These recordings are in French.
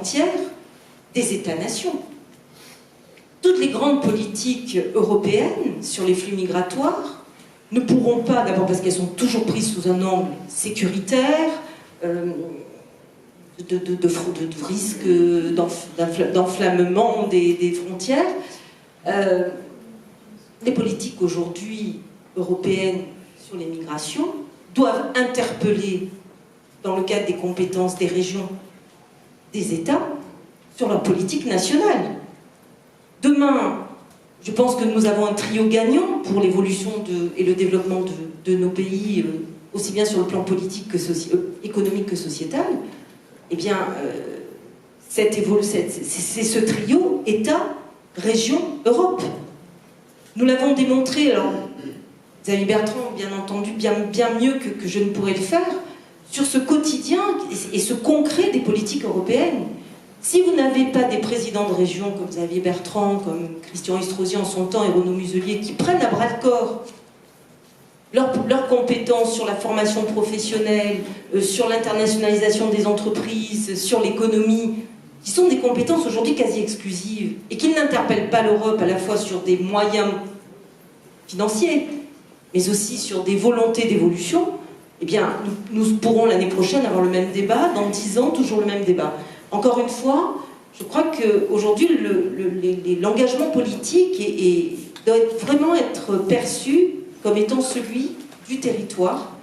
frontières des États-nations. Toutes les grandes politiques européennes sur les flux migratoires ne pourront pas, d'abord parce qu'elles sont toujours prises sous un angle sécuritaire, de risque d'enflammement des frontières. Les politiques aujourd'hui européennes sur les migrations doivent interpeller, dans le cadre des compétences des régions, des États, sur leur politique nationale. Demain, je pense que nous avons un trio gagnant pour l'évolution et le développement de nos pays, aussi bien sur le plan politique que économique que sociétal. Eh bien, c'est ce trio État, région, Europe. Nous l'avons démontré, alors Xavier Bertrand, bien entendu, bien mieux que je ne pourrais le faire, sur ce quotidien et ce concret des politiques européennes. Si vous n'avez pas des présidents de région comme Xavier Bertrand, comme Christian Estrosi en son temps et Renaud Muselier, qui prennent à bras-le-corps leurs compétences sur la formation professionnelle, sur l'internationalisation des entreprises, sur l'économie, qui sont des compétences aujourd'hui quasi exclusives, et qui n'interpellent pas l'Europe à la fois sur des moyens financiers, mais aussi sur des volontés d'évolution, eh bien, nous pourrons l'année prochaine avoir le même débat, dans 10 ans, toujours le même débat. Encore une fois, je crois qu'aujourd'hui, l'engagement politique doit vraiment être perçu comme étant celui du territoire,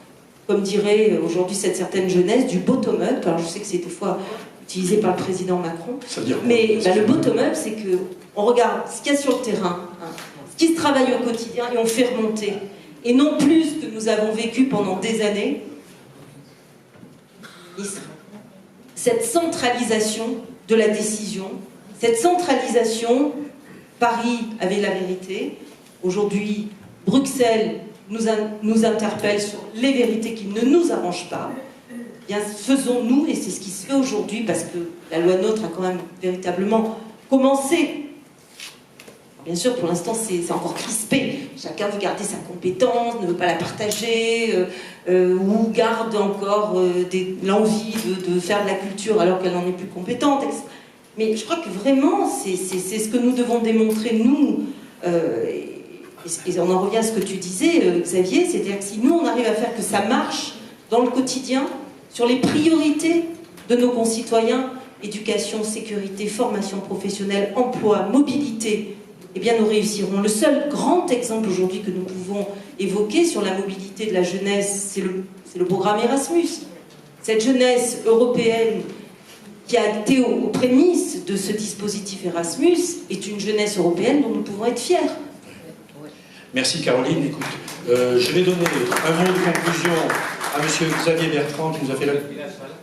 comme dirait aujourd'hui cette certaine jeunesse, du bottom-up. Alors je sais que c'est des fois utilisé par le président Macron, mais le bottom-up, c'est qu'on regarde ce qu'il y a sur le terrain, ce qui se travaille au quotidien, et on fait remonter. Et non plus ce que nous avons vécu pendant des années, cette centralisation de la décision, cette centralisation, Paris avait la vérité, aujourd'hui Bruxelles nous interpelle sur les vérités qui ne nous arrangent pas. Bien, faisons-nous, et c'est ce qui se fait aujourd'hui, parce que la loi NOTRe a quand même véritablement commencé. Bien sûr, pour l'instant, c'est encore crispé. Chacun veut garder sa compétence, ne veut pas la partager, ou garde encore l'envie de faire de la culture alors qu'elle n'en est plus compétente. Mais je crois que vraiment, c'est ce que nous devons démontrer, nous. Et on en revient à ce que tu disais, Xavier, c'est-à-dire que si nous, on arrive à faire que ça marche dans le quotidien, sur les priorités de nos concitoyens, éducation, sécurité, formation professionnelle, emploi, mobilité, eh bien nous réussirons. Le seul grand exemple aujourd'hui que nous pouvons évoquer sur la mobilité de la jeunesse, c'est le programme Erasmus. Cette jeunesse européenne qui a été aux prémices de ce dispositif Erasmus est une jeunesse européenne dont nous pouvons être fiers. Merci Caroline. Écoute, je vais donner un mot de conclusion à monsieur Xavier Bertrand qui nous a fait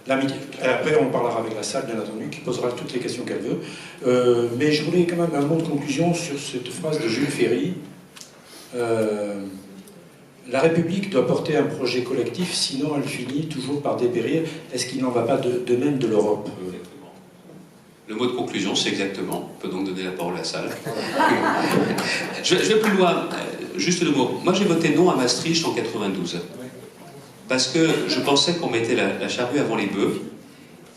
l'amitié. Après on parlera avec la salle bien entendu, qui posera toutes les questions qu'elle veut. Mais je voulais quand même un mot de conclusion sur cette phrase de Jules Ferry. La République doit porter un projet collectif, sinon elle finit toujours par dépérir. Est-ce qu'il n'en va pas de même de l'Europe? Le mot de conclusion, c'est exactement. On peut donc donner la parole à la salle. Je vais plus loin. Juste le mot. Moi, j'ai voté non à Maastricht en 92. Parce que je pensais qu'on mettait la charrue avant les bœufs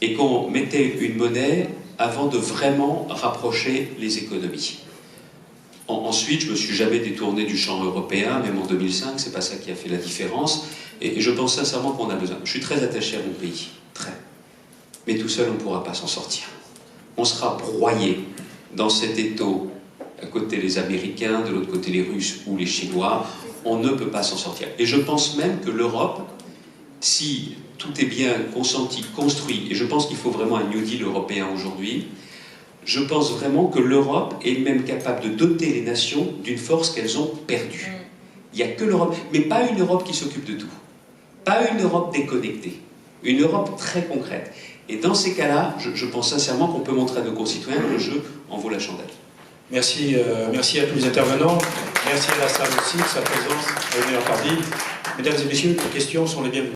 et qu'on mettait une monnaie avant de vraiment rapprocher les économies. Ensuite, je ne me suis jamais détourné du champ européen, même en 2005, c'est pas ça qui a fait la différence. Et je pense sincèrement qu'on a besoin. Je suis très attaché à mon pays, très. Mais tout seul, on ne pourra pas s'en sortir. On sera broyé dans cet étau, à côté les Américains, de l'autre côté les Russes ou les Chinois. On ne peut pas s'en sortir. Et je pense même que l'Europe, si tout est bien consenti, construit, et je pense qu'il faut vraiment un New Deal européen aujourd'hui, je pense vraiment que l'Europe est même capable de doter les nations d'une force qu'elles ont perdue. Il n'y a que l'Europe, mais pas une Europe qui s'occupe de tout. Pas une Europe déconnectée. Une Europe très concrète. Et dans ces cas-là, je pense sincèrement qu'on peut montrer à nos concitoyens que le jeu en vaut la chandelle. Merci, merci à tous les intervenants. Merci à la salle aussi de sa présence, à la meilleure partie. Mesdames et messieurs, les questions sont les bienvenues.